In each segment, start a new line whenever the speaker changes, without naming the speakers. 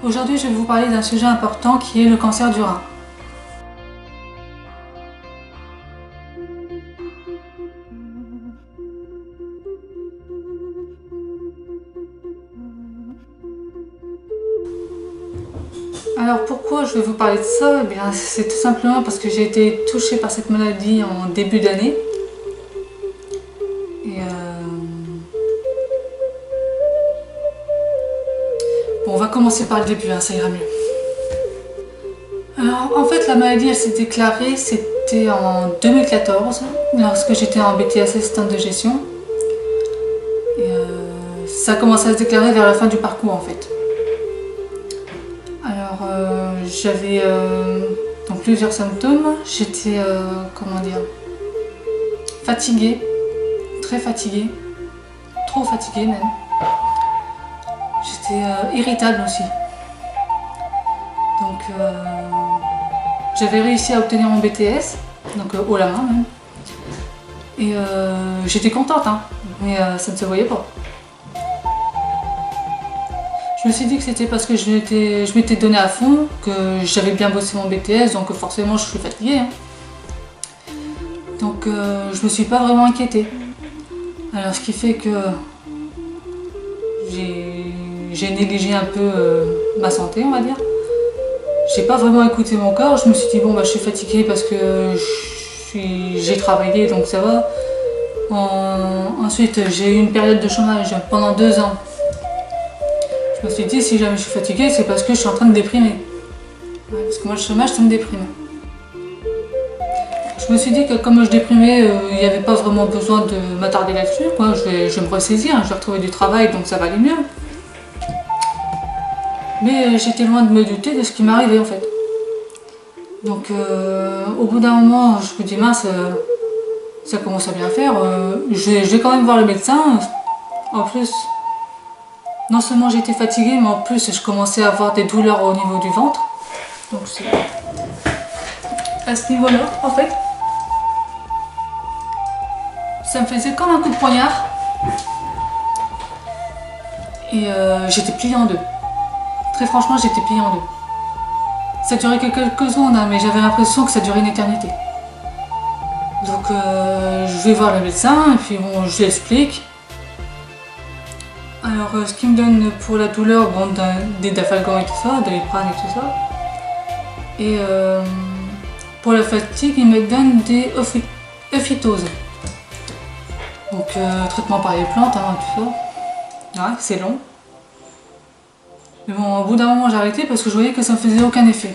Aujourd'hui, je vais vous parler d'un sujet important qui est le cancer du rein. Alors pourquoi je vais vous parler de ça? Eh bien, c'est tout simplement parce que j'ai été touchée par cette maladie en début d'année. Et bon, on va commencer par le début, ça ira mieux. Alors en fait, la maladie, elle s'est déclarée, c'était en 2014, lorsque j'étais en BTS assistante de gestion. Et ça a commencé à se déclarer vers la fin du parcours en fait. Alors j'avais donc plusieurs symptômes. J'étais, comment dire, fatiguée, très fatiguée, trop fatiguée même. J'étais irritable aussi. Donc j'avais réussi à obtenir mon BTS, donc haut la main même. Et j'étais contente, mais ça ne se voyait pas. Je me suis dit que c'était parce que je m'étais donné à fond, que j'avais bien bossé mon BTS, donc forcément je suis fatiguée. Donc je me suis pas vraiment inquiétée. Alors ce qui fait que j'ai négligé un peu ma santé, on va dire. J'ai pas vraiment écouté mon corps, je me suis dit bon bah je suis fatiguée parce que j'ai travaillé donc ça va. Ensuite j'ai eu une période de chômage pendant 2 ans. Je me suis dit si jamais je suis fatiguée c'est parce que je suis en train de déprimer. Ouais, parce que moi le chômage ça me déprime. Je me suis dit que comme je déprimais, il n'y avait pas vraiment besoin de m'attarder là-dessus. Je vais me ressaisir, je vais retrouver du travail donc ça va aller mieux. Mais j'étais loin de me douter de ce qui m'arrivait en fait. Donc au bout d'un moment, je me dis mince, ça commence à bien faire. Je vais quand même voir le médecin. En plus, non seulement j'étais fatiguée, mais en plus je commençais à avoir des douleurs au niveau du ventre. Donc c'est à ce niveau-là en fait. Ça me faisait comme un coup de poignard. Et j'étais pliée en deux. Très franchement, j'étais pliée en deux. Ça durait que quelques secondes, mais j'avais l'impression que ça durait une éternité. Donc je vais voir le médecin, et puis bon, je lui explique. Alors ce qu'il me donne pour la douleur, bon, des Dafalgan et tout ça, de l'Iprane et tout ça. Et pour la fatigue, il me donne des euphytoses. Donc traitement par les plantes, tout ça. Ouais, c'est long. Mais bon, au bout d'un moment j'ai arrêté parce que je voyais que ça ne faisait aucun effet.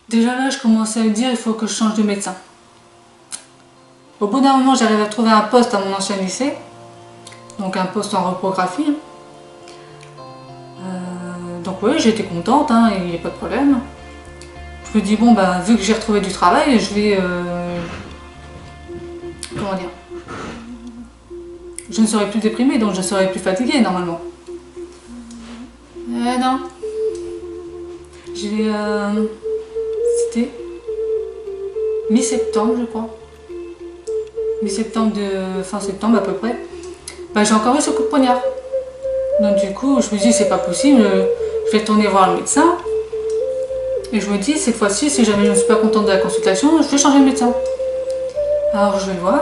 Déjà là, je commençais à me dire il faut que je change de médecin. Au bout d'un moment, j'arrive à trouver un poste à mon ancien lycée. Donc un poste en reprographie. Donc oui, j'étais contente, il n'y a pas de problème. Je me dis bon, bah, vu que j'ai retrouvé du travail, je vais... comment dire, je ne serai plus déprimée, donc je serai plus fatiguée normalement. Non. C'était mi-septembre, je crois. Mi-septembre fin septembre à peu près. Bah, j'ai encore eu ce coup de poignard. Donc du coup, je me dis c'est pas possible, je vais tourner voir le médecin. Et je me dis cette fois-ci, si jamais je ne suis pas contente de la consultation, je vais changer de médecin. Alors je vais le voir,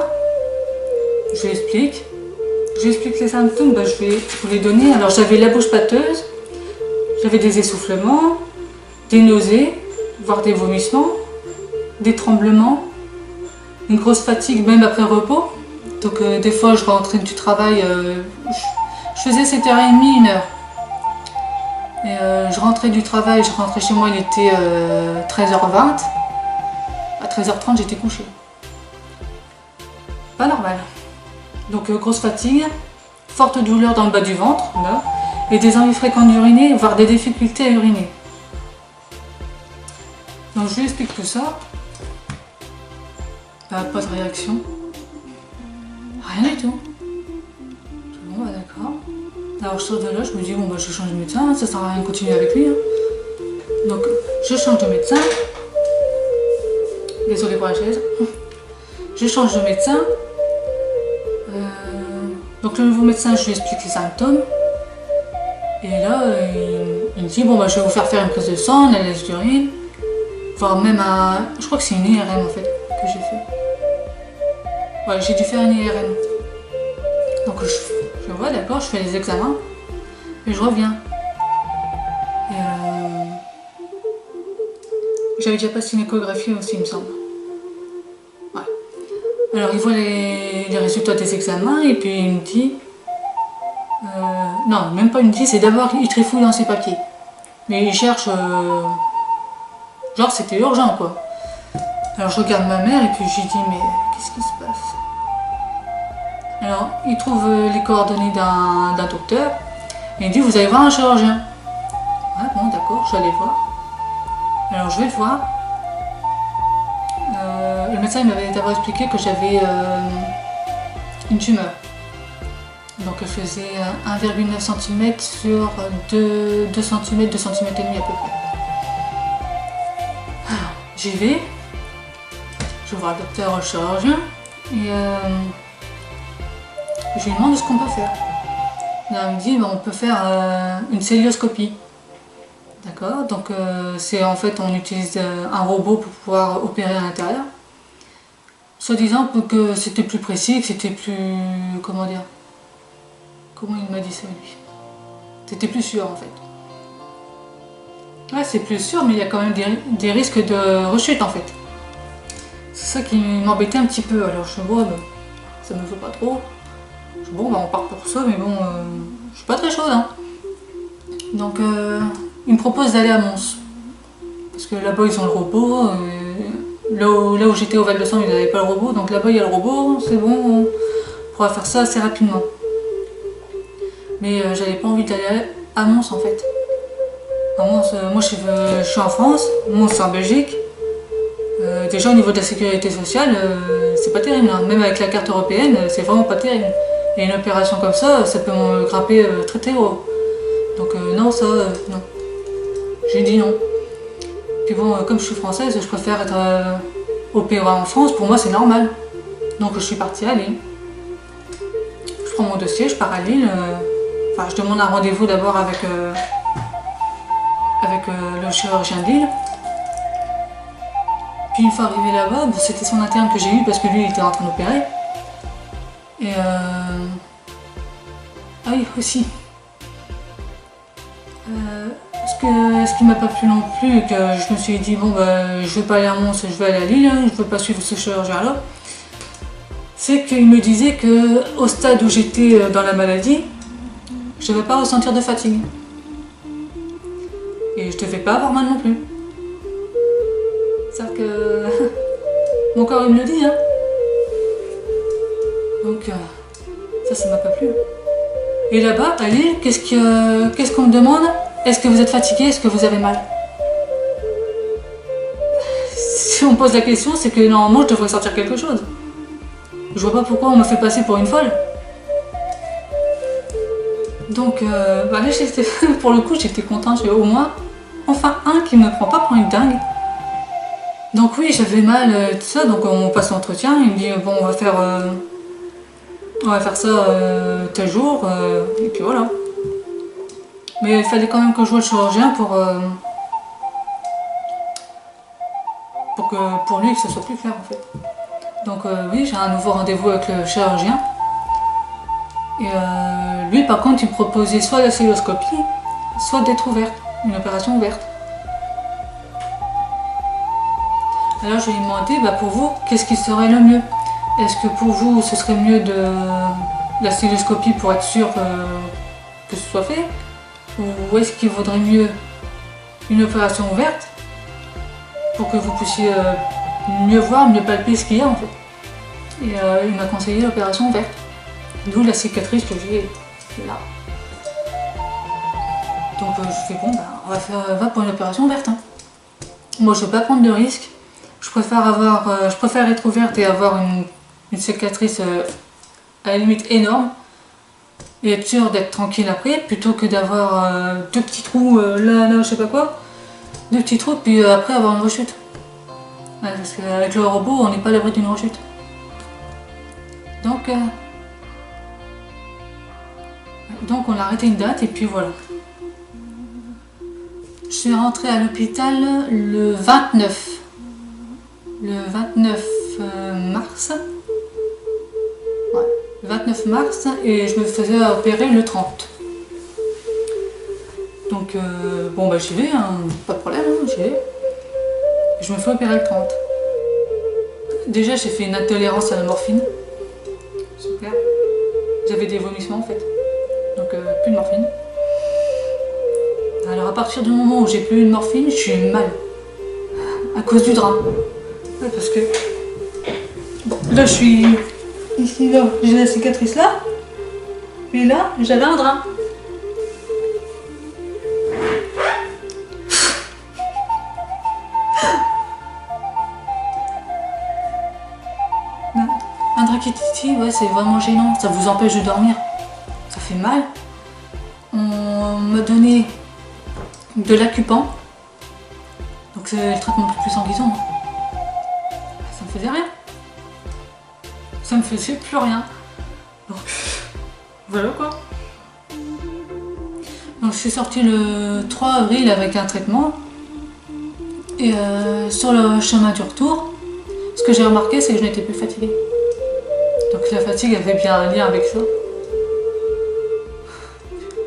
je lui explique. Je lui explique les symptômes, je vais vous les donner. Alors j'avais la bouche pâteuse, j'avais des essoufflements, des nausées, voire des vomissements, des tremblements, une grosse fatigue même après repos. Donc des fois je rentrais du travail, je faisais 7h30, 1h. Et je rentrais du travail, je rentrais chez moi, il était 13h20. À 13h30 j'étais couchée. Pas normal. Donc grosse fatigue, forte douleur dans le bas du ventre, là, et des envies fréquentes d'uriner, voire des difficultés à uriner. Donc je lui explique tout ça. Pas de réaction. Rien du tout. Bon bah d'accord. Alors je sors de là, je me dis bon bah je change de médecin, ça sert à rien de continuer avec lui. Donc je change de médecin. Désolée pour la chaise. Je change de médecin. Donc le nouveau médecin, je lui explique les symptômes. Et là, il me dit, bon, bah, je vais vous faire une prise de sang, une analyse d'urine, voire même je crois que c'est une IRM en fait que j'ai fait. Ouais, j'ai dû faire une IRM. Donc je vois, d'accord, je fais les examens et je reviens. Et j'avais déjà passé une échographie aussi, il me semble. Ouais. Alors il voit les résultats des examens et puis il me dit... non, même pas il me dit, c'est d'abord il trifouille dans ses papiers. Mais il cherche... genre c'était urgent quoi. Alors je regarde ma mère et puis je lui dis mais qu'est-ce qui se passe? Alors il trouve les coordonnées d'un docteur et il dit vous allez voir un chirurgien. Ouais bon d'accord, je vais aller voir. Alors je vais le voir. Le médecin il m'avait d'abord expliqué que j'avais une tumeur. Donc elle faisait 1,9 cm sur 2 cm, 2 cm et demi à peu près. Alors j'y vais. Je vois le docteur le chirurgien et je lui demande ce qu'on peut faire. Là, il me dit on peut faire une célioscopie. D'accord, donc c'est en fait on utilise un robot pour pouvoir opérer à l'intérieur. Soi-disant que c'était plus précis, que c'était plus... comment dire? Comment il m'a dit ça lui? C'était plus sûr en fait. Ouais c'est plus sûr mais il y a quand même des risques de rechute en fait. C'est ça qui m'embêtait un petit peu, alors je vois, ça me fait pas trop. Bon, on part pour ça, mais bon, je suis pas très chaude. Hein. Donc, il me propose d'aller à Mons. Parce que là-bas, ils ont le robot. Là où j'étais au Val de Sang, ils n'avaient pas le robot. Donc là-bas, il y a le robot, c'est bon, on pourra faire ça assez rapidement. Mais j'avais pas envie d'aller à Mons, en fait. À Mons, moi, je suis en France, Mons, c'est en Belgique. Déjà au niveau de la sécurité sociale, c'est pas terrible, hein. Même avec la carte européenne, c'est vraiment pas terrible. Et une opération comme ça peut me grimper très très haut. Donc non, ça, non. J'ai dit non. Puis bon, comme je suis française, je préfère être opérée en France, pour moi c'est normal. Donc je suis partie à Lille. Je prends mon dossier, je pars à Lille. Enfin, je demande un rendez-vous d'abord avec le chirurgien de Lille. Puis une fois arrivé là-bas, bon, c'était son interne que j'ai eu parce que lui il était en train d'opérer. Et ah oui, aussi. Ce qui m'a pas plu non plus, et que je me suis dit, bon bah je vais pas aller à Mons, je vais aller à Lille, hein, je veux pas suivre ce chirurgien-là, c'est qu'il me disait que au stade où j'étais dans la maladie, je devais pas ressentir de fatigue. Et je devais pas avoir mal non plus. C'est-à-dire que mon corps il me le dit, hein. Donc ça m'a pas plu. Et là-bas, à Lille, qu'est-ce qu'on me demande? Est-ce que vous êtes fatigué? Est-ce que vous avez mal? Si on me pose la question, c'est que normalement je devrais sentir quelque chose. Je vois pas pourquoi on me fait passer pour une folle. Donc bah là, pour le coup, j'étais contente. J'ai au moins enfin un qui me prend pas pour une dingue. Donc oui, j'avais mal, tout ça. Donc on passe l'entretien. Il me dit bon, on va faire ça tel jour. Et puis voilà. Mais il fallait quand même que je voie le chirurgien pour lui que ce soit plus clair en fait. Donc oui, j'ai un nouveau rendez-vous avec le chirurgien. Et lui par contre il me proposait soit la célioscopie, soit d'être ouverte, une opération ouverte. Alors je lui ai demandé, bah, pour vous, qu'est-ce qui serait le mieux? Est-ce que pour vous ce serait mieux de la célioscopie pour être sûr que ce soit fait? Ou est-ce qu'il vaudrait mieux une opération ouverte pour que vous puissiez mieux voir, mieux palper ce qu'il y a en fait. Et il m'a conseillé l'opération ouverte. D'où la cicatrice que j'ai là. Donc je fais bon, bah, va pour une opération ouverte. Hein. Moi je ne veux pas prendre de risques. Je préfère être ouverte et avoir une cicatrice à la limite énorme. Et être sûr d'être tranquille après, plutôt que d'avoir deux petits trous là, je sais pas quoi. Deux petits trous, puis après avoir une rechute. Ouais, parce qu'avec le robot, on n'est pas à l'abri d'une rechute. Donc on a arrêté une date, et puis voilà. Je suis rentrée à l'hôpital le 29. Le 29 mars. Ouais, le 29 mars et je me faisais opérer le 30. Donc bon bah j'y vais, hein, pas de problème, hein, j'y vais. Je me fais opérer le 30. Déjà j'ai fait une intolérance à la morphine. Super. J'avais des vomissements en fait. Donc plus de morphine. Alors à partir du moment où j'ai plus de morphine, je suis mal. À cause du drame. Ouais, parce que... Bon, là je suis... Ici, là, j'ai la cicatrice là. Et là, j'avais un drame. Un drachytiti, ouais, c'est vraiment gênant. Ça vous empêche de dormir. Ça fait mal. On m'a donné de l'acupan. Donc c'est le traitement le plus sanguisant. Ça me faisait rien. Ça me faisait plus rien. Donc voilà quoi. Donc je suis sortie le 3 avril avec un traitement. Et sur le chemin du retour, ce que j'ai remarqué c'est que je n'étais plus fatiguée. Donc la fatigue avait bien un lien avec ça.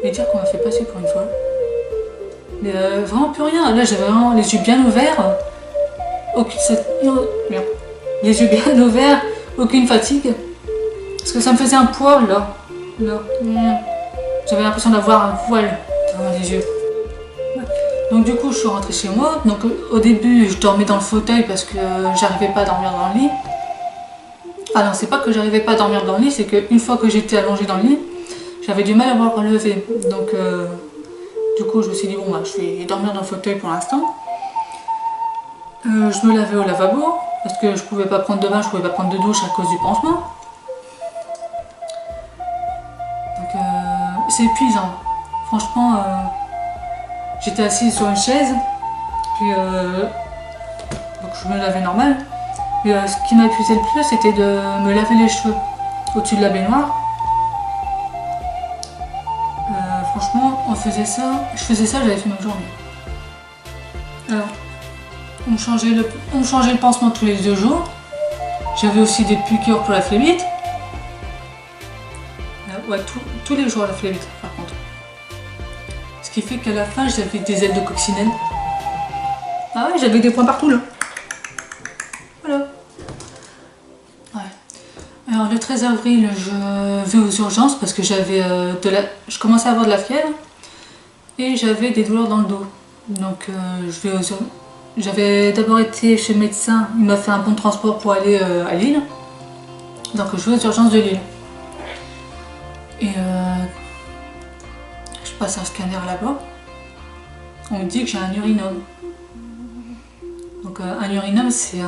Et dire qu'on m'a fait passer pour une folle. Mais vraiment plus rien. Là j'avais vraiment les yeux bien ouverts. Merde. Les yeux bien ouverts, aucune fatigue. Parce que ça me faisait un poil là. J'avais l'impression d'avoir un voile dans les yeux. Donc du coup je suis rentrée chez moi. Donc au début je dormais dans le fauteuil parce que j'arrivais pas à dormir dans le lit. Ah non, c'est pas que j'arrivais pas à dormir dans le lit, c'est qu'une fois que j'étais allongée dans le lit, j'avais du mal à me relever. Donc du coup je me suis dit bon bah je vais dormir dans le fauteuil pour l'instant. Je me lavais au lavabo parce que je pouvais pas prendre de bain, je pouvais pas prendre de douche à cause du pansement. Donc c'est épuisant. Franchement, j'étais assise sur une chaise, puis donc je me lavais normal. Mais ce qui m'a épuisé le plus, c'était de me laver les cheveux au-dessus de la baignoire. Franchement, je faisais ça, j'avais fait ma journée. Alors, on me changeait le pansement tous les 2 jours. J'avais aussi des piqûres pour la phlébite. Ouais, tous les jours la phlébite, par contre. Ce qui fait qu'à la fin, j'avais des ailes de coccinelle. Ah ouais, j'avais des points partout là. Voilà. Ouais. Alors le 13 avril, je vais aux urgences parce que je commençais à avoir de la fièvre et j'avais des douleurs dans le dos. Donc je vais aux urgences. J'avais d'abord été chez le médecin, il m'a fait un bon de transport pour aller à Lille. Donc je vais aux urgences de Lille. Et je passe un scanner là-bas. On me dit que j'ai un urinome. Donc un urinome c'est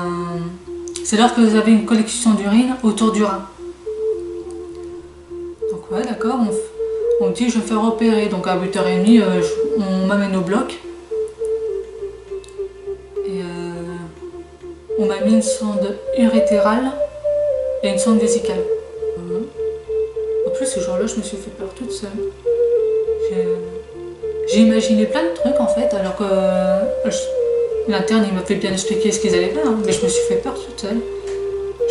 lorsque vous avez une collection d'urine autour du rein. Donc ouais d'accord, on me dit que je vais me faire opérer. Donc à 8h30 on m'amène au bloc. Et on m'a mis une sonde urétérale et une sonde vésicale. En plus ce jour-là je me suis fait peur toute seule. J'ai imaginé plein de trucs en fait, alors que l'interne il m'a fait bien expliquer ce qu'ils allaient faire, hein, mais je me suis fait peur toute seule.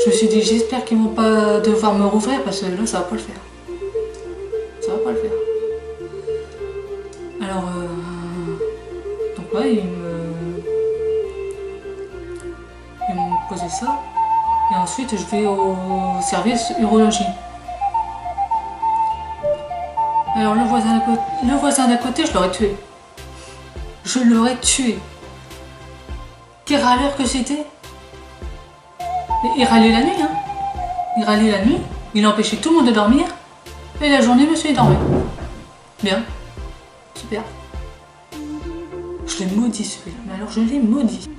Je me suis dit j'espère qu'ils vont pas devoir me rouvrir parce que là ça va pas le faire. Ça va pas le faire. Alors donc ouais ils m'ont posé ça et ensuite je vais au service urologie. Alors le voisin d'à côté, je l'aurais tué. Je l'aurais tué. Quel râleur que c'était. Il râlait la nuit, hein. Il râlait la nuit, il empêchait tout le monde de dormir. Et la journée, monsieur, il dormait. Bien. Super. Je l'ai maudit celui-là, mais alors je l'ai maudit.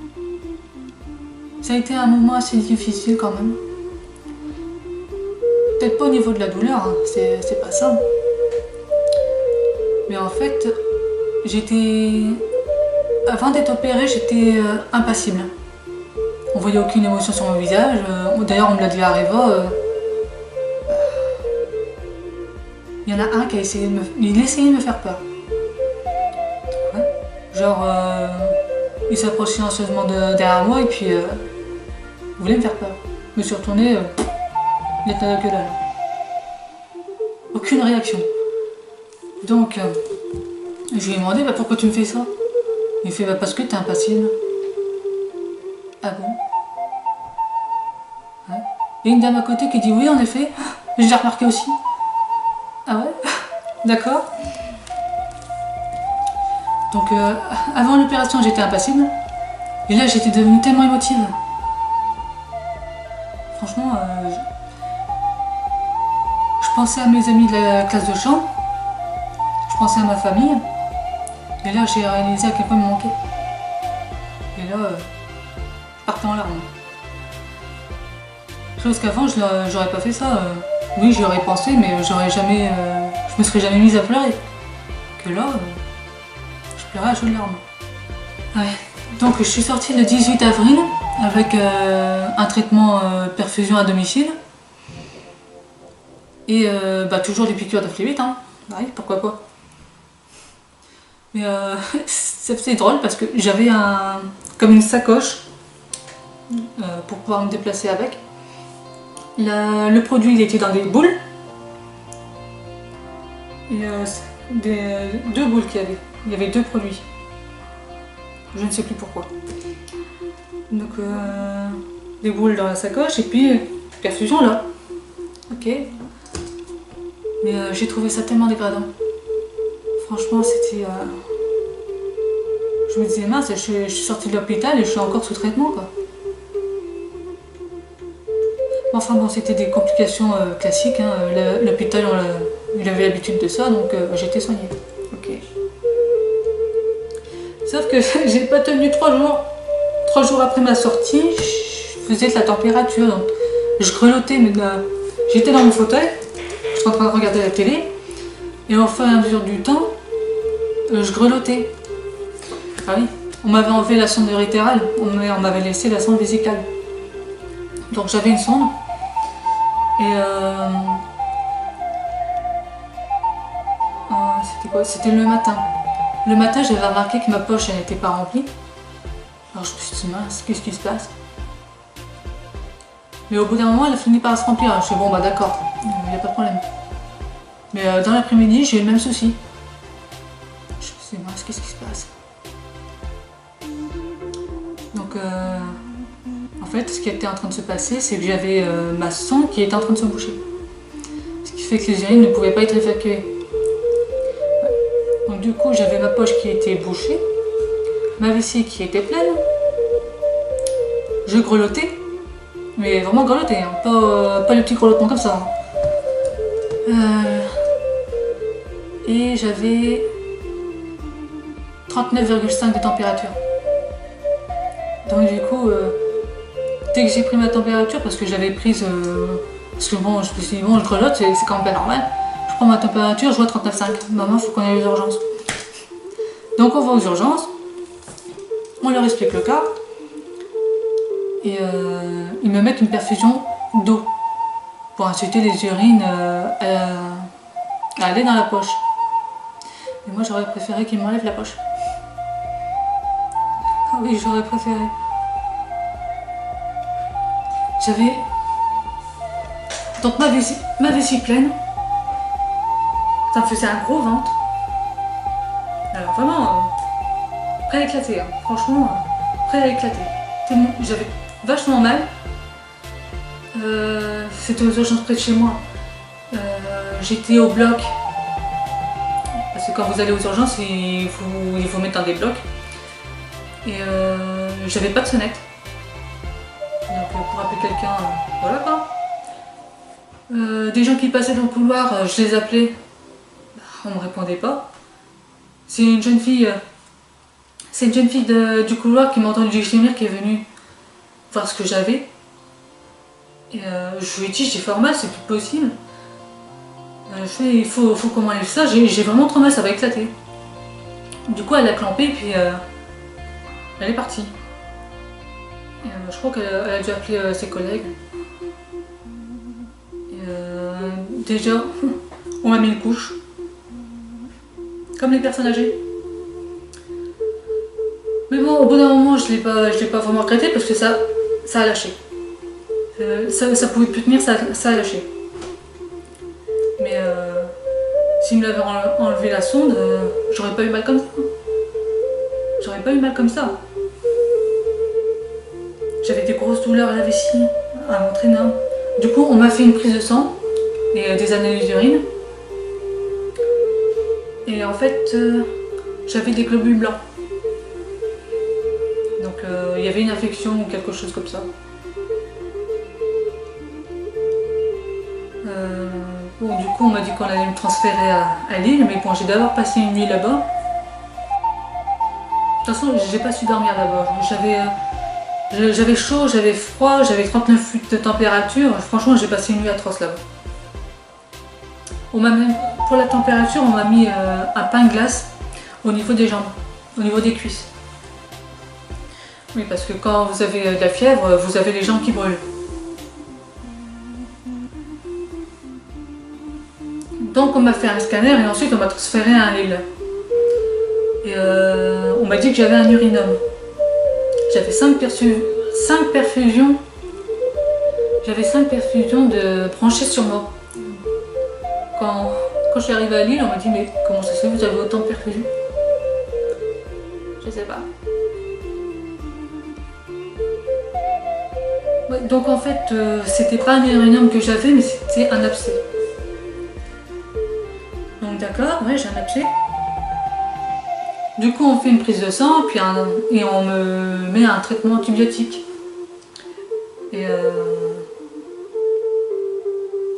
Ça a été un moment assez difficile quand même. Peut-être pas au niveau de la douleur, hein. C'est pas ça. Mais en fait, avant d'être opérée, j'étais impassible. On voyait aucune émotion sur mon visage. D'ailleurs, on me l'a dit à Areva. Il y en a un qui a essayé de me faire peur. Ouais. Genre, il s'approche silencieusement derrière moi et puis il voulait me faire peur. Je me suis retournée, il était que dalle. Aucune réaction. Donc, je lui ai demandé pourquoi tu me fais ça. Il fait parce que t'es impassible. Ah bon? Ouais. Et une dame à côté qui dit oui en effet, je l'ai remarqué aussi. Ah ouais? D'accord. Donc avant l'opération j'étais impassible. Et là j'étais devenue tellement émotive. Franchement, je pensais à mes amis de la classe de chant. Je pensais à ma famille. Et là j'ai réalisé à quel point il me manquait. Et là, je partais en larmes. Chose qu'avant j'aurais pas fait ça. Oui, j'y aurais pensé, mais j'aurais jamais, je me serais jamais mise à pleurer. Que là, je pleurais à chaudes larmes. Ouais. Donc je suis sortie le 18 avril avec un traitement perfusion à domicile. Et toujours des piqûres de fluide, hein. Oui, pourquoi pas. Mais c'est drôle parce que j'avais comme une sacoche pour pouvoir me déplacer avec. Le produit il était dans des boules. Et deux boules qu'il y avait. Il y avait deux produits. Je ne sais plus pourquoi. Donc des boules dans la sacoche et puis perfusion là. Ok. Mais j'ai trouvé ça tellement dégradant. Franchement c'était... Je me disais mince, je suis sortie de l'hôpital et je suis encore sous traitement quoi. Enfin bon, c'était des complications classiques, hein. L'hôpital, il avait l'habitude de ça, donc j'ai été soignée. Ok. Sauf que j'ai pas tenu 3 jours. 3 jours après ma sortie, je faisais de la température, donc je grelottais, mais j'étais dans mon fauteuil, je suis en train de regarder la télé, et au fur et à mesure du temps, je grelottais. Ah oui, on m'avait enlevé la sonde urétérale, on m'avait laissé la sonde vésicale. Donc j'avais une sonde. Et c'était quoi? C'était le matin. Le matin, j'avais remarqué que ma poche n'était pas remplie. Alors je me suis dit mince, qu'est-ce qui se passe? Mais au bout d'un moment, elle a fini par se remplir. Je suis bon, bah d'accord, il n'y a pas de problème. Mais dans l'après-midi, j'ai eu le même souci. Je me suis dit mince, qu'est-ce qui se passe? Donc en fait, ce qui était en train de se passer, c'est que j'avais ma sonde qui était en train de se boucher. Ce qui fait que les urines ne pouvaient pas être évacuées. Donc du coup, j'avais ma poche qui était bouchée, ma vessie qui était pleine. Je grelottais, mais vraiment grelottais, hein. Pas le petit grelottement comme ça. Hein. Et j'avais 39,5 de température. Donc du coup... dès que j'ai pris ma température, parce que j'avais prise, parce que bon, je me suis dit bon, je grelotte, c'est quand même pas normal. Je prends ma température, je vois 39,5. Maman, faut qu'on aille aux urgences. Donc on va aux urgences, on leur explique le cas, et ils me mettent une perfusion d'eau pour inciter les urines à aller dans la poche. Et moi, j'aurais préféré qu'ils m'enlèvent la poche. Ah oui, j'aurais préféré. J'avais donc ma vessie pleine, ça me faisait un gros ventre. Alors vraiment, prêt à éclater, hein. Franchement, prêt à éclater. J'avais vachement mal. C'était aux urgences près de chez moi. J'étais au bloc. Parce que quand vous allez aux urgences, il faut mettre dans des blocs. Et j'avais pas de sonnette. Donc pour appeler quelqu'un, voilà quoi. Des gens qui passaient dans le couloir, je les appelais, on me répondait pas. C'est une jeune fille du couloir qui m'a entendu gémir qui est venue voir ce que j'avais. Et je lui ai dit j'ai fait mal, c'est plus possible. Je fais il faut qu'on m'enlève ça, j'ai vraiment trop mal, ça va éclater. Du coup elle a clampé et puis elle est partie. Je crois qu'elle a dû appeler ses collègues. Et, déjà, on m'a mis une couche. Comme les personnes âgées. Mais bon, au bout d'un moment, je l'ai pas vraiment regretté parce que ça a lâché. Ça pouvait plus tenir, ça a lâché. Mais s'il me l'avait enlevé la sonde, j'aurais pas eu mal comme ça. J'aurais pas eu mal comme ça. J'avais des grosses douleurs à la vessie, à ventre énorme. Du coup, on m'a fait une prise de sang et des analyses d'urine. Et en fait, j'avais des globules blancs. Donc il y avait une infection ou quelque chose comme ça. Bon, du coup, on m'a dit qu'on allait me transférer à Lille, mais bon, j'ai d'abord passé une nuit là-bas. De toute façon, j'ai pas su dormir là-bas. J'avais chaud, j'avais froid, j'avais 39 de température. Franchement, j'ai passé une nuit atroce là-bas. Pour la température, on m'a mis un pain de glace au niveau des jambes, au niveau des cuisses. Oui, parce que quand vous avez de la fièvre, vous avez les jambes qui brûlent. Donc on m'a fait un scanner et ensuite on m'a transféré à un Lille. Et on m'a dit que j'avais un urinome. J'avais 5 perfusions. J'avais 5 perfusions de branchées sur moi. Quand je suis arrivée à Lille, on m'a dit mais comment ça se fait, vous avez autant de perfusions? Je sais pas. Ouais, donc en fait, c'était pas un urinome que j'avais, mais c'était un abcès. Donc d'accord, ouais, j'ai un abcès. Du coup, on fait une prise de sang, puis et on me met un traitement antibiotique. Et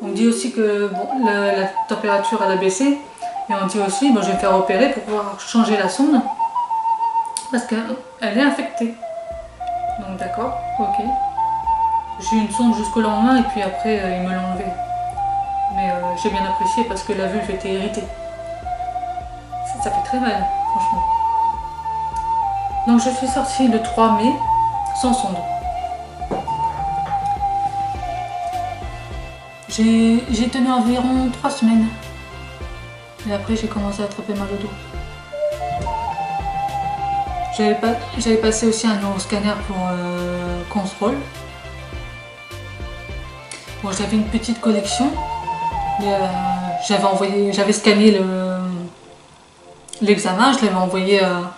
on me dit aussi que bon, la température elle a baissé. Et on dit aussi, bon, je vais me faire opérer pour pouvoir changer la sonde. Parce qu'elle est infectée. Donc d'accord, ok. J'ai eu une sonde jusqu'au lendemain et puis après ils me l'ont enlevée. Mais j'ai bien apprécié parce que la vulve était irritée. Ça fait très mal, franchement. Donc je suis sortie le 3 mai sans sonde. J'ai tenu environ 3 semaines. Et après j'ai commencé à attraper mal au dos. J'avais passé aussi un neuroscanner pour contrôle. Bon, j'avais une petite collection. J'avais scanné l'examen, je l'avais envoyé à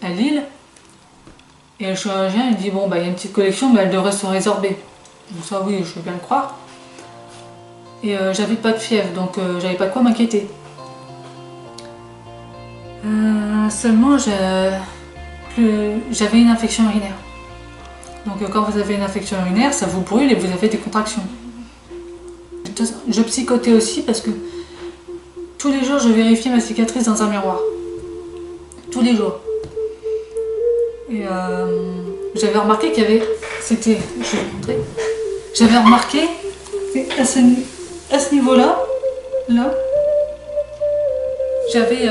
Lille. Et le chirurgien il dit bon bah il y a une petite collection mais elle devrait se résorber. Donc ça oui, je veux bien le croire. Et j'avais pas de fièvre donc j'avais pas de quoi m'inquiéter. Seulement j'avais une infection urinaire. Donc quand vous avez une infection urinaire, ça vous brûle et vous avez des contractions. Je psychotais aussi parce que tous les jours je vérifiais ma cicatrice dans un miroir. Tous les jours. Et j'avais remarqué qu'il y avait... Je vais vous montrer. J'avais remarqué à ce niveau-là, là, j'avais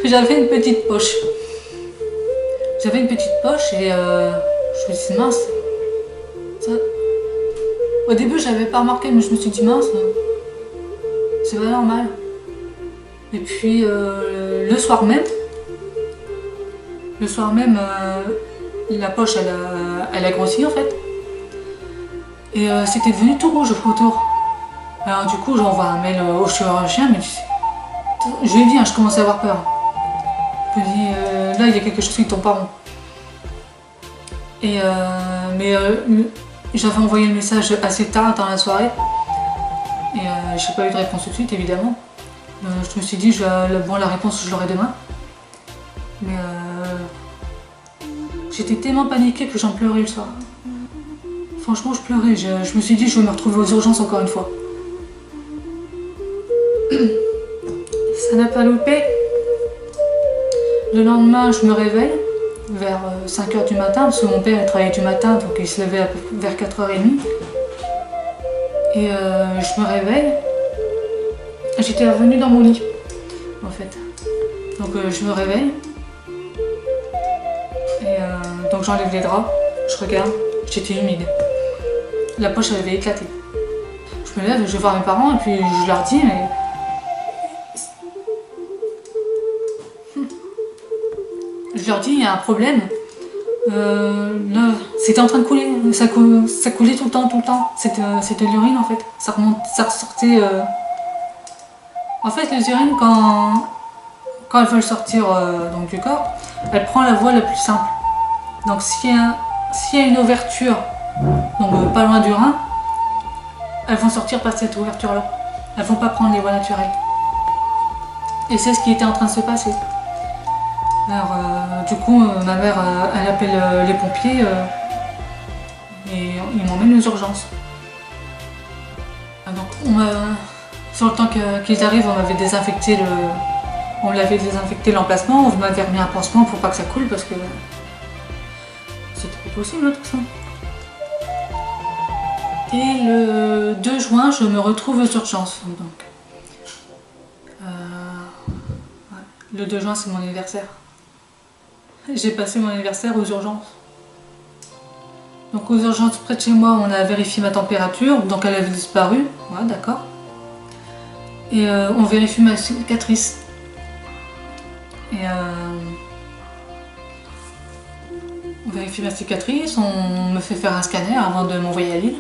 j'avais une petite poche. J'avais une petite poche et je me suis dit mince. Ça... Au début j'avais pas remarqué mais je me suis dit mince. C'est pas normal. Et puis le soir même, la poche elle a grossi en fait. Et c'était devenu tout rouge autour. Alors du coup j'envoie un mail au chirurgien, mais je lui ai dit, hein, je commence à avoir peur. Je lui ai dit, là il y a quelque chose qui tombe pas rond. Et j'avais envoyé le message assez tard dans la soirée. Et j'ai pas eu de réponse tout de suite évidemment. Je me suis dit, la réponse je l'aurai demain. Mais j'étais tellement paniquée que j'en pleurais le soir. Franchement, je pleurais. Je me suis dit, je vais me retrouver aux urgences encore une fois. Ça n'a pas loupé. Le lendemain, je me réveille vers 5 h du matin, parce que mon père il travaillait du matin, donc il se levait vers 4 h 30. Et je me réveille. J'étais revenue dans mon lit, en fait. Donc je me réveille. Et donc j'enlève les draps, je regarde, j'étais humide. La poche elle avait éclaté. Je me lève, je vais voir mes parents et puis je leur dis mais... je leur dis, il y a un problème. Là, c'était en train de couler, ça coulait tout le temps. C'était de l'urine en fait. Ça ressortait. En fait, les urines, quand elles veulent sortir donc, du corps, elles prennent la voie la plus simple. Donc s'il y a une ouverture, donc pas loin du rein, elles vont sortir par cette ouverture-là. Elles vont pas prendre les voies naturelles. Et c'est ce qui était en train de se passer. Alors, du coup, ma mère, elle appelle les pompiers et ils m'emmènent aux urgences. Donc, sur le temps qu'ils arrivent, on m'avait désinfecté l'emplacement, on m'avait remis un pansement pour pas que ça coule parce que c'était pas possible tout ça. Et le 2 juin, je me retrouve aux urgences. Donc, le 2 juin, c'est mon anniversaire. J'ai passé mon anniversaire aux urgences. Donc aux urgences près de chez moi, on a vérifié ma température, donc elle avait disparu. Ouais, d'accord. Et on vérifie ma cicatrice. Et on vérifie ma cicatrice, on me fait faire un scanner avant de m'envoyer à Lille.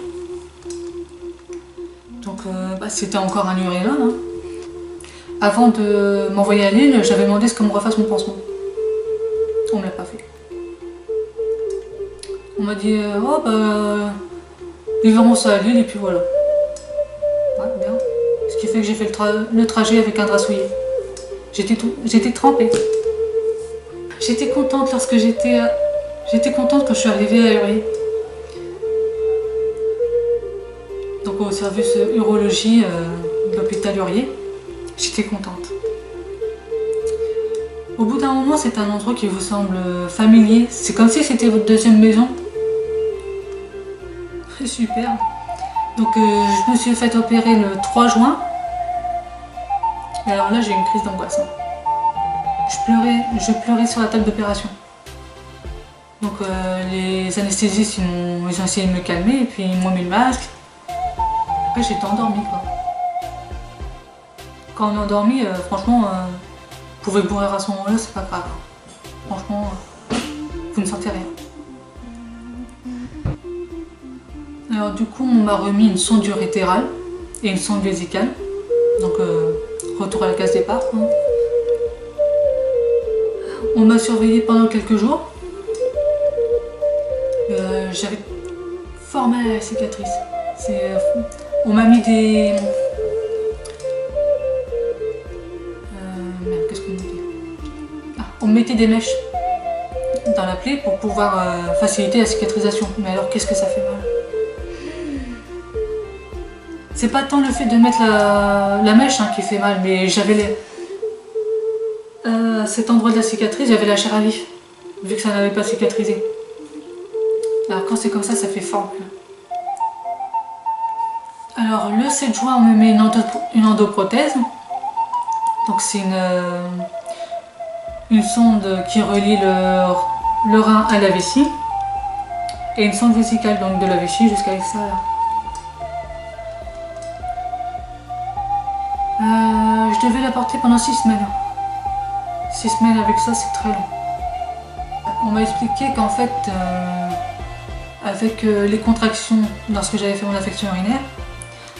Donc c'était encore un urinol. Hein. Avant de m'envoyer à Lille, j'avais demandé ce qu'on me refasse mon pansement. On me l'a pas fait. On m'a dit oh bah ils verront ça à Lille et puis voilà. Ouais, bien. Ce qui fait que j'ai fait le trajet avec un drap souillé. J'étais trempée. J'étais contente quand je suis arrivée à Urier. Donc au service urologie de l'hôpital Urier. J'étais contente. Au bout d'un moment, c'est un endroit qui vous semble familier. C'est comme si c'était votre deuxième maison. Super. Donc je me suis fait opérer le 3 juin. Et alors là, j'ai eu une crise d'angoisse. Je pleurais sur la table d'opération. Donc les anesthésistes, ils ont essayé de me calmer et puis ils m'ont mis le masque. Après, j'étais endormie quoi. Quand on est endormi, franchement, vous pouvez mourir à ce moment-là, c'est pas grave. Franchement, vous ne sentez rien. Alors du coup, on m'a remis une sonde urétérale et une sonde vésicale. Donc, retour à la case départ. Hein. On m'a surveillée pendant quelques jours. J'avais fort mal à la cicatrice. On m'a mis des... qu'est-ce qu'on me dit ? On me mettait des mèches dans la plaie pour pouvoir faciliter la cicatrisation. Mais alors, qu'est-ce que ça fait mal ? C'est pas tant le fait de mettre la mèche qui fait mal, mais j'avais à cet endroit de la cicatrice, j'avais la chair à vif, vu que ça n'avait pas cicatrisé. Alors quand c'est comme ça fait fort mal. Alors le 7 juin, on me met une endoprothèse. Donc c'est une sonde qui relie le rein à la vessie. Et une sonde vésicale, donc de la vessie jusqu'à l'extérieur. Je devais la porter pendant 6 semaines. 6 semaines avec ça, c'est très long. On m'a expliqué qu'en fait, avec les contractions lorsque j'avais fait mon affection urinaire,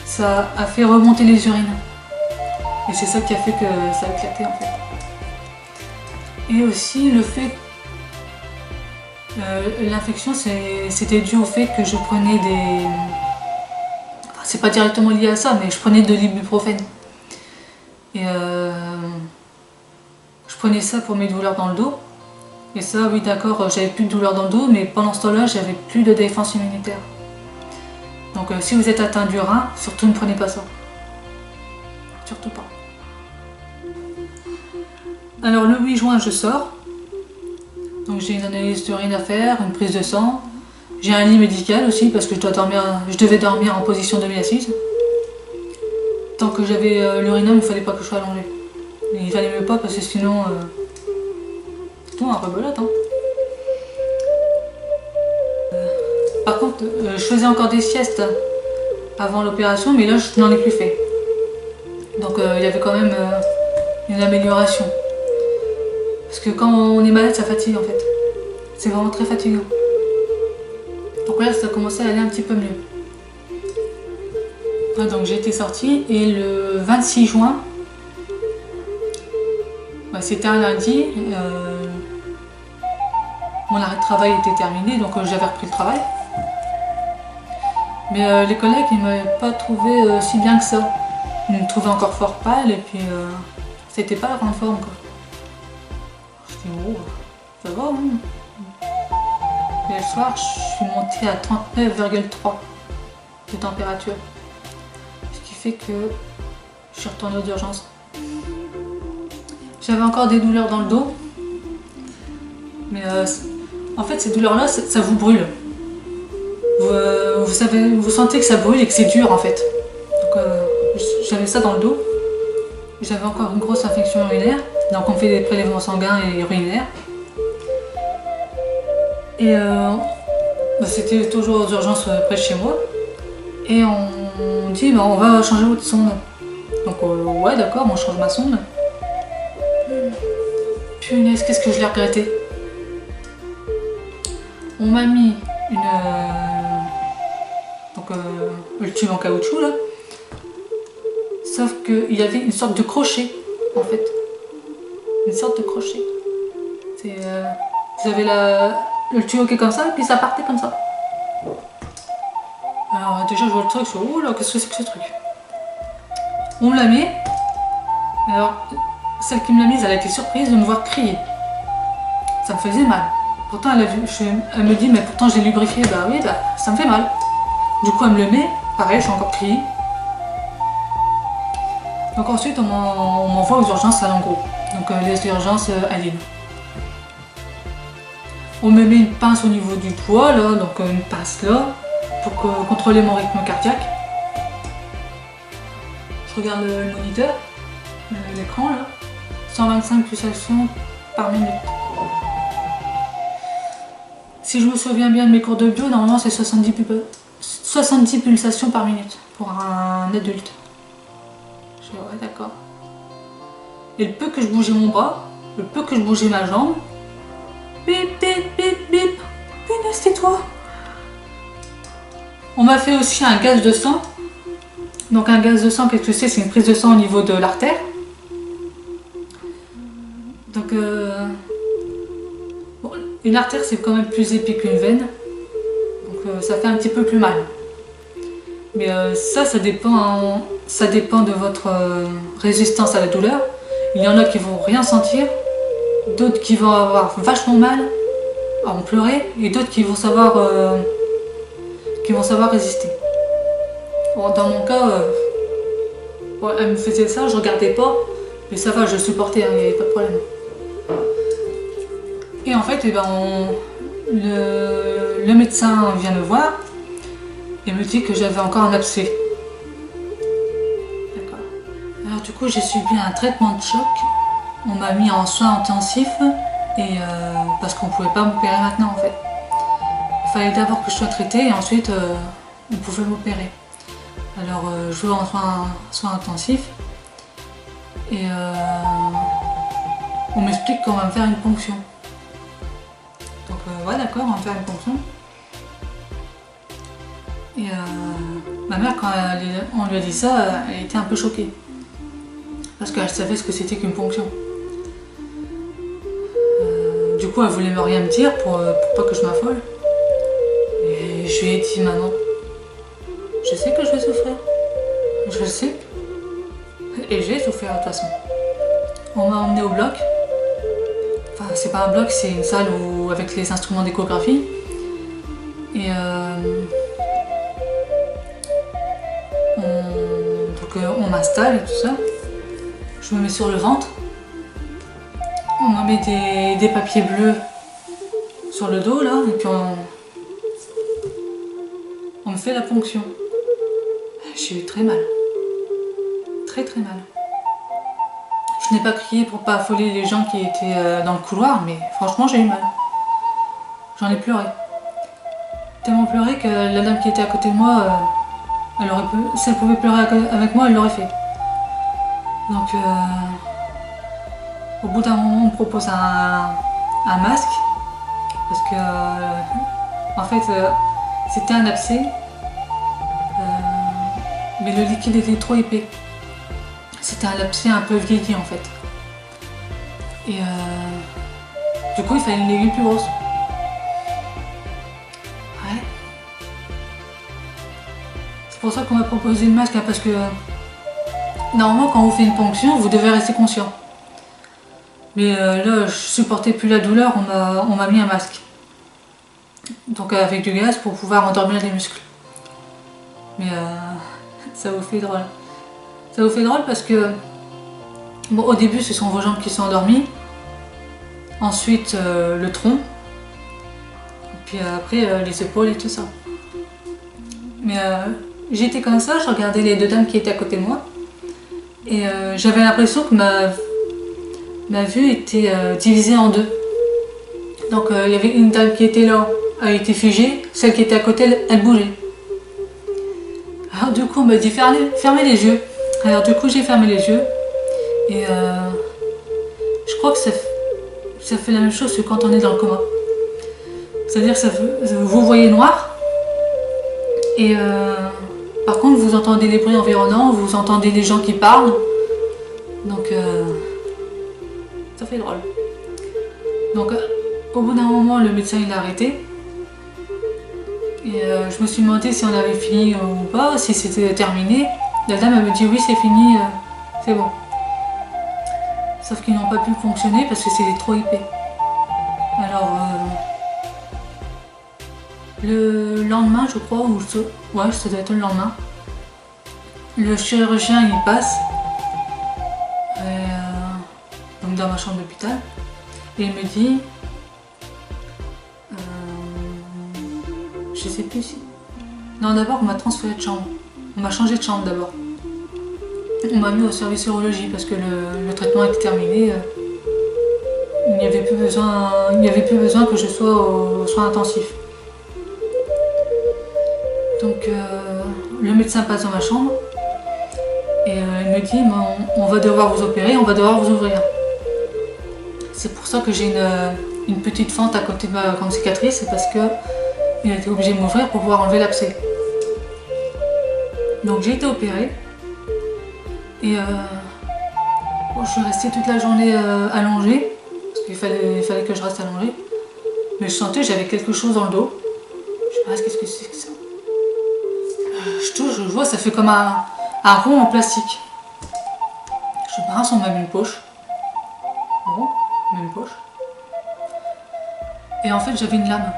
ça a fait remonter les urines. Et c'est ça qui a fait que ça a éclaté en fait. Et aussi le fait l'infection, c'était dû au fait que je prenais des... Enfin, c'est pas directement lié à ça, mais je prenais de l'ibuprofène. Et je prenais ça pour mes douleurs dans le dos. Et ça, oui d'accord, j'avais plus de douleurs dans le dos, mais pendant ce temps-là, j'avais plus de défense immunitaire. Donc si vous êtes atteint du rein, surtout ne prenez pas ça. Surtout pas. Alors le 8 juin, je sors. Donc j'ai une analyse d'urine à faire, une prise de sang. J'ai un lit médical aussi parce que je devais dormir en position demi-assise. Tant que j'avais l'urinum, il ne fallait pas que je sois allongée. Il fallait mieux pas parce que sinon... Sinon, un rebelote. Hein. Par contre, je faisais encore des siestes avant l'opération, mais là, je n'en ai plus fait. Donc il y avait quand même une amélioration. Parce que quand on est malade, ça fatigue en fait. C'est vraiment très fatigant. Donc là, ça commençait à aller un petit peu mieux. Ah, donc j'ai été sortie et le 26 juin, bah, c'était un lundi, mon arrêt de travail était terminé, donc j'avais repris le travail. Mais les collègues, ils ne m'avaient pas trouvé si bien que ça. Ils me trouvaient encore fort pâle et puis c'était pas la grande forme quoi. Je dis oh, ça va hein. Et le soir, je suis montée à 39,3 de température. Ce qui fait que je suis retournée aux urgences. J'avais encore des douleurs dans le dos. Mais en fait, ces douleurs-là, ça vous brûle. Vous sentez que ça brûle et que c'est dur en fait. Donc j'avais ça dans le dos. J'avais encore une grosse infection urinaire. Donc on fait des prélèvements sanguins et urinaires. Et bah, c'était toujours aux urgences près de chez moi. Et on dit bah, on va changer votre sonde. Donc ouais d'accord, on change ma sonde. Punaise, qu'est-ce que je l'ai regretté. On m'a mis le tube en caoutchouc là. Sauf qu'il y avait une sorte de crochet en fait. Une sorte de crochet. Vous avez le tuyau qui est comme ça et puis ça partait comme ça. Alors déjà je vois le truc, je me dis oh là qu'est-ce que c'est que ce truc. On me l'a mis. Alors celle qui me l'a mise elle a été surprise de me voir crier. Ça me faisait mal. Pourtant elle me dit mais pourtant j'ai lubrifié. Bah oui bah ça me fait mal. Du coup elle me le met, pareil je suis encore crié. Donc ensuite on m'envoie aux urgences à Langros. Donc les urgences à Lille. On me met une pince au niveau du poids là, donc une pince là, pour contrôler mon rythme cardiaque. Je regarde le moniteur, l'écran là, 125 pulsations par minute. Si je me souviens bien de mes cours de bio, normalement c'est 70 pulsations par minute pour un adulte. Je dis ouais d'accord. Et le peu que je bougeais mon bras, le peu que je bougeais ma jambe, bip bip bip bip, punaise tais-toi. On m'a fait aussi un gaz de sang. Donc un gaz de sang, qu'est-ce que c'est? C'est une prise de sang au niveau de l'artère. Donc bon, une artère c'est quand même plus épais qu'une veine. Donc ça fait un petit peu plus mal. Mais ça dépend de votre résistance à la douleur. Il y en a qui vont rien sentir, d'autres qui vont avoir vachement mal, en pleurer, et d'autres qui vont savoir résister. Bon, dans mon cas, bon, elle me faisait ça, je regardais pas, mais ça va, je supportais, hein, il n'y avait pas de problème. Et en fait, eh ben, le médecin vient me voir et me dit que j'avais encore un abcès. D'accord. Alors du coup, j'ai subi un traitement de choc. On m'a mis en soins intensifs et parce qu'on pouvait pas m'opérer maintenant en fait. Il fallait d'abord que je sois traitée et ensuite on pouvait m'opérer. Alors je vais en soins intensifs et on m'explique qu'on va me faire une ponction. Donc ouais d'accord, on va me faire une ponction. Et ma mère, quand on lui a dit ça, elle était un peu choquée. Parce qu'elle savait ce que c'était qu'une ponction. Du coup, elle voulait rien me dire pour pas que je m'affole. Et je lui ai dit, maman, je sais que je vais souffrir. Je le sais. Et j'ai souffert de toute façon. On m'a emmené au bloc. Enfin, c'est pas un bloc, c'est une salle avec les instruments d'échographie. Et on m'installe et tout ça. Je me mets sur le ventre. On me met des papiers bleus sur le dos là, et puis on me fait la ponction. J'ai eu très mal. Très très mal. Je n'ai pas crié pour pas affoler les gens qui étaient dans le couloir, mais franchement j'ai eu mal. J'en ai pleuré. Tellement pleuré que la dame qui était à côté de moi, si elle pouvait pleurer avec moi, elle l'aurait fait. Donc Au bout d'un moment, on me propose un masque parce que en fait c'était un abcès, mais le liquide était trop épais. C'était un abcès un peu vieilli en fait. Et du coup, il fallait une aiguille plus grosse. Ouais. C'est pour ça qu'on m'a proposé le masque, hein, parce que normalement, quand vous faites une ponction, vous devez rester conscient. Mais là, je supportais plus la douleur, on m'a mis un masque. Donc avec du gaz pour pouvoir endormir les muscles. Mais ça vous fait drôle. Ça vous fait drôle parce que bon, au début, ce sont vos jambes qui sont endormies. Ensuite, le tronc. Et puis après, les épaules et tout ça. Mais j'étais comme ça, je regardais les deux dames qui étaient à côté de moi. Et j'avais l'impression que ma vue était divisée en deux. Donc il y avait une dame qui était là, elle était figée. Celle qui était à côté, elle bougeait. Alors du coup, on m'a dit fermez les yeux. Alors du coup, j'ai fermé les yeux. Et je crois que ça fait la même chose que quand on est dans le coma. C'est-à-dire que vous voyez noir. Et par contre, vous entendez les bruits environnants, vous entendez les gens qui parlent. Donc ça fait drôle. Donc au bout d'un moment, le médecin il a arrêté. Et je me suis demandé si on avait fini ou pas, si c'était terminé. La dame elle me dit oui, c'est fini, c'est bon. Sauf qu'ils n'ont pas pu fonctionner parce que c'était trop épais. Alors le lendemain, je crois, ouais, ça doit être le lendemain. Le chirurgien il passe, donc dans ma chambre d'hôpital, et il me dit, je sais plus si. Non, d'abord on m'a transféré de chambre. On m'a changé de chambre d'abord. On m'a mis au service urologie parce que le traitement était terminé. Il n'y avait plus besoin que je sois aux soins intensifs. Donc le médecin passe dans ma chambre et il me dit on va devoir vous opérer, on va devoir vous ouvrir. C'est pour ça que j'ai une petite fente à côté de ma grande cicatrice, c'est parce qu'il a été obligé de m'ouvrir pour pouvoir enlever l'abcès. Donc j'ai été opérée et je suis restée toute la journée allongée parce qu'il fallait que je reste allongée. Mais je sentais que j'avais quelque chose dans le dos. Je me dis qu'est-ce que c'est que ça? Je touche, je vois, ça fait comme un rond en plastique. Je me rince, on m'a mis une poche. Bon, même poche. Et en fait, j'avais une lame.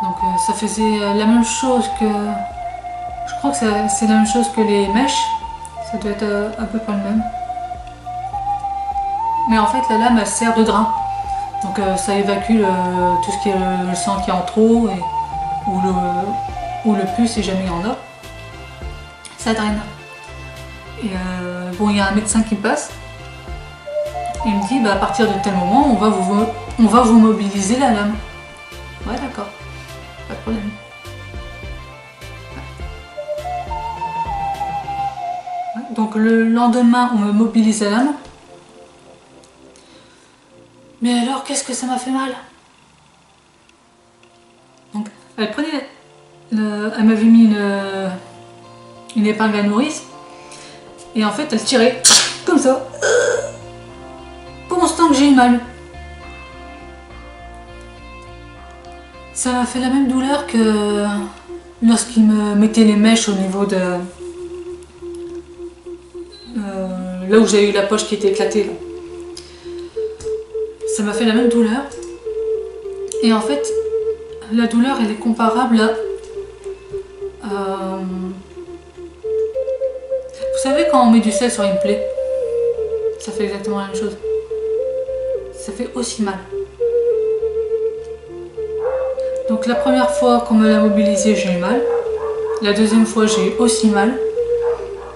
Donc ça faisait la même chose que... Je crois que c'est la même chose que les mèches. Ça doit être à peu près le même. Mais en fait, la lame, elle sert de drain. Donc ça évacue tout ce qui est le sang qui est en trop, ou le pus si jamais il y en a. Ça draine. Et bon, il y a un médecin qui passe. Il me dit, bah, à partir de tel moment, on va vous mobiliser la lame. Ouais, d'accord. Pas de problème. Ouais, donc le lendemain, on me mobilise la lame. Mais alors, qu'est-ce que ça m'a fait mal? Donc, elle prenait... elle m'avait mis une épingle à nourrice. Et en fait, elle tirait comme ça. Pendant ce temps que j'ai eu mal. Ça m'a fait la même douleur que lorsqu'il me mettait les mèches au niveau de... là où j'ai eu la poche qui était éclatée. Là. Ça m'a fait la même douleur. Et en fait, la douleur, elle est comparable à... vous savez quand on met du sel sur une plaie, ça fait exactement la même chose. Ça fait aussi mal. Donc la première fois qu'on me l'a mobilisé, j'ai eu mal. La deuxième fois, j'ai eu aussi mal.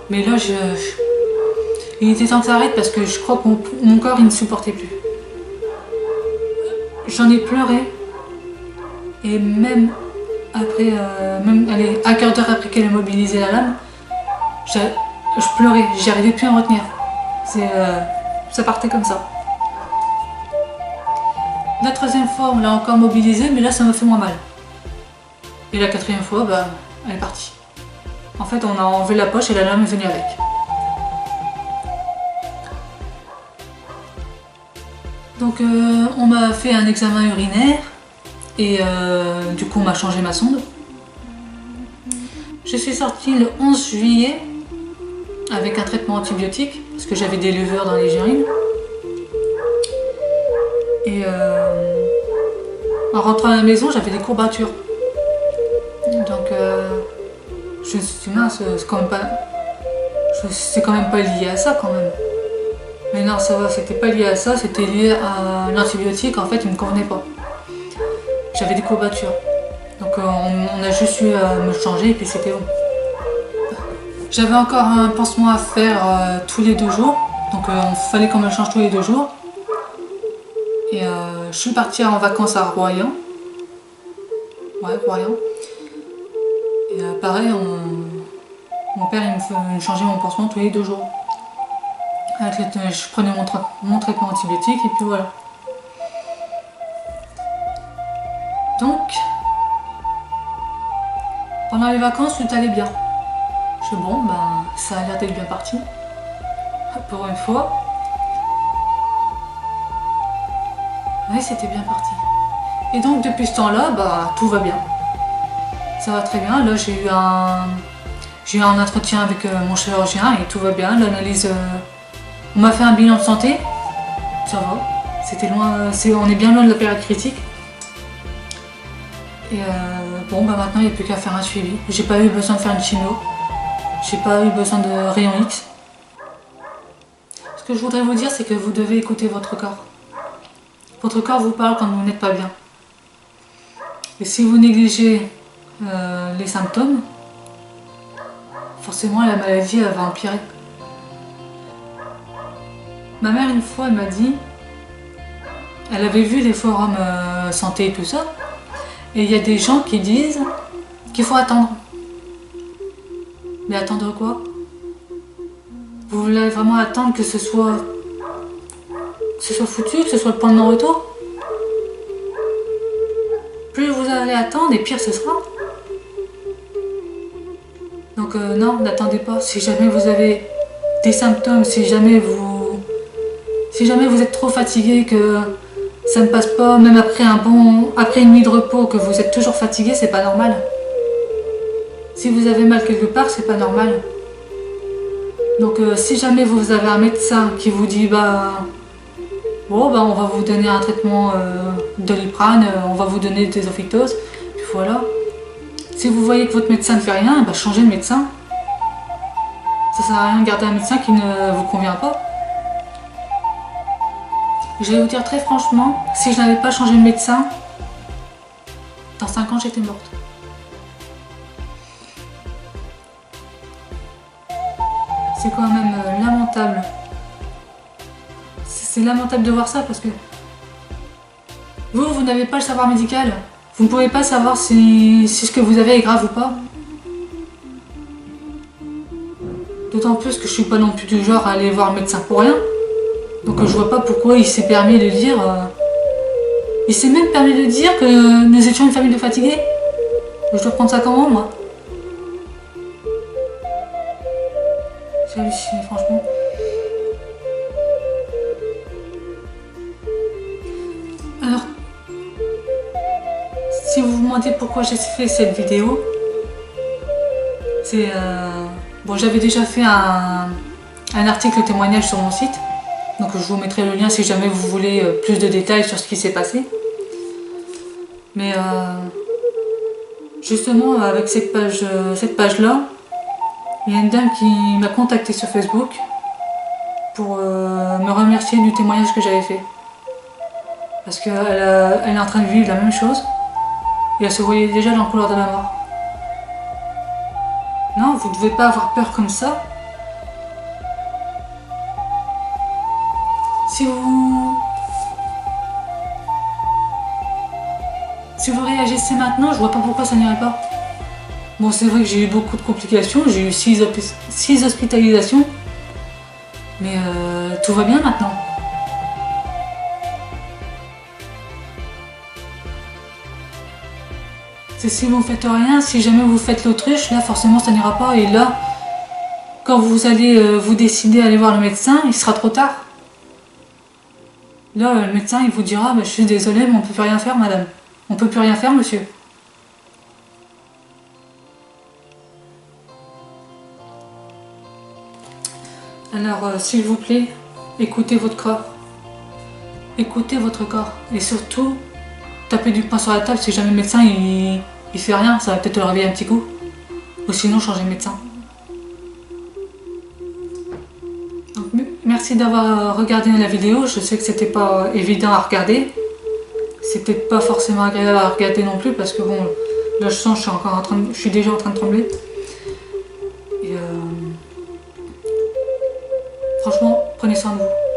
Mais là, il était temps que ça arrête parce que je crois que mon corps, il ne supportait plus. J'en ai pleuré. Et même après, allez, un quart d'heure après qu'elle ait mobilisé la lame, je pleurais, j'y arrivais plus à me retenir. Ça partait comme ça. La troisième fois, on l'a encore mobilisée, mais là, ça m'a fait moins mal. Et la quatrième fois, bah, elle est partie. En fait, on a enlevé la poche et la lame est venue avec. Donc, on m'a fait un examen urinaire et du coup, on m'a changé ma sonde. Je suis sortie le 11 juillet avec un traitement antibiotique parce que j'avais des levures dans les urines. Et en rentrant à la maison, j'avais des courbatures. Donc, je me suis dit, mince, c'est quand même pas lié à ça quand même. Mais non, ça va, c'était pas lié à ça, c'était lié à l'antibiotique, en fait, il me convenait pas. J'avais des courbatures. Donc on a juste eu à me changer et puis c'était bon. J'avais encore un pansement à faire tous les 2 jours. Donc il fallait qu'on me le change tous les 2 jours. Et je suis partie en vacances à Royan. Ouais, Royan. Et pareil, mon père il me changeait mon pansement tous les 2 jours. Je prenais mon traitement antibiotique et puis voilà. Donc, pendant les vacances, tout allait bien. Je suis bon, ben, ça a l'air d'être bien parti. Pour une fois. Oui, c'était bien parti. Et donc, depuis ce temps-là, bah, tout va bien. Ça va très bien. Là, j'ai eu un entretien avec mon chirurgien et tout va bien. L'analyse... on m'a fait un bilan de santé, ça va, c'était loin, on est bien loin de la période critique. Et bon, bah maintenant il n'y a plus qu'à faire un suivi. J'ai pas eu besoin de faire une chimio, j'ai pas eu besoin de rayon X. Ce que je voudrais vous dire, c'est que vous devez écouter votre corps. Votre corps vous parle quand vous n'êtes pas bien. Et si vous négligez les symptômes, forcément la maladie elle va empirer. Ma mère, une fois, elle m'a dit, elle avait vu les forums santé et tout ça, et il y a des gens qui disent qu'il faut attendre. Mais attendre quoi? Vous voulez vraiment attendre que ce soit foutu, que ce soit le point de non-retour? Plus vous allez attendre, et pire ce sera. Donc non, n'attendez pas. Si jamais vous avez des symptômes, si jamais vous êtes trop fatigué, que ça ne passe pas, même après une nuit de repos, que vous êtes toujours fatigué, c'est pas normal. Si vous avez mal quelque part, c'est pas normal. Donc si jamais vous avez un médecin qui vous dit bon, on va vous donner un traitement de Doliprane, on va vous donner des ophytoses, puis voilà. Si vous voyez que votre médecin ne fait rien, changez de médecin. Ça sert à rien de garder un médecin qui ne vous convient pas. Je vais vous dire très franchement, si je n'avais pas changé de médecin, dans 5 ans j'étais morte. C'est quand même lamentable. C'est lamentable de voir ça parce que vous n'avez pas le savoir médical. Vous ne pouvez pas savoir si ce que vous avez est grave ou pas. D'autant plus que je suis pas non plus du genre à aller voir le médecin pour rien. Donc je vois pas pourquoi il s'est permis de dire... il s'est même permis de dire que nous étions une famille de fatigués. Je dois prendre ça comment, moi? J'ai halluciné, franchement. Alors, si vous vous demandez pourquoi j'ai fait cette vidéo, c'est... Bon, j'avais déjà fait un article témoignage sur mon site. Donc je vous mettrai le lien si jamais vous voulez plus de détails sur ce qui s'est passé. Mais justement avec cette page-là, il y a une dame qui m'a contacté sur Facebook pour me remercier du témoignage que j'avais fait. Parce qu'elle est en train de vivre la même chose et elle se voyait déjà dans le couloir de la mort. Non, vous ne devez pas avoir peur comme ça. Si vous réagissez maintenant, je vois pas pourquoi ça n'irait pas. Bon, c'est vrai que j'ai eu beaucoup de complications, j'ai eu 6 hospitalisations, mais tout va bien maintenant. si vous ne faites rien, si jamais vous faites l'autruche, là forcément ça n'ira pas. Et là, quand vous allez vous décider à aller voir le médecin, il sera trop tard. Là, le médecin il vous dira, bah, je suis désolée, mais on ne peut plus rien faire, madame. On ne peut plus rien faire, monsieur. Alors, s'il vous plaît, écoutez votre corps. Écoutez votre corps. Et surtout, tapez du poing sur la table si jamais le médecin il fait rien, ça va peut-être le réveiller un petit coup. Ou sinon, changez de médecin. Donc, merci d'avoir regardé la vidéo. Je sais que c'était pas évident à regarder. C'est peut-être pas forcément agréable à regarder non plus parce que bon, là je sens que je suis déjà en train de trembler. Et franchement, prenez soin de vous.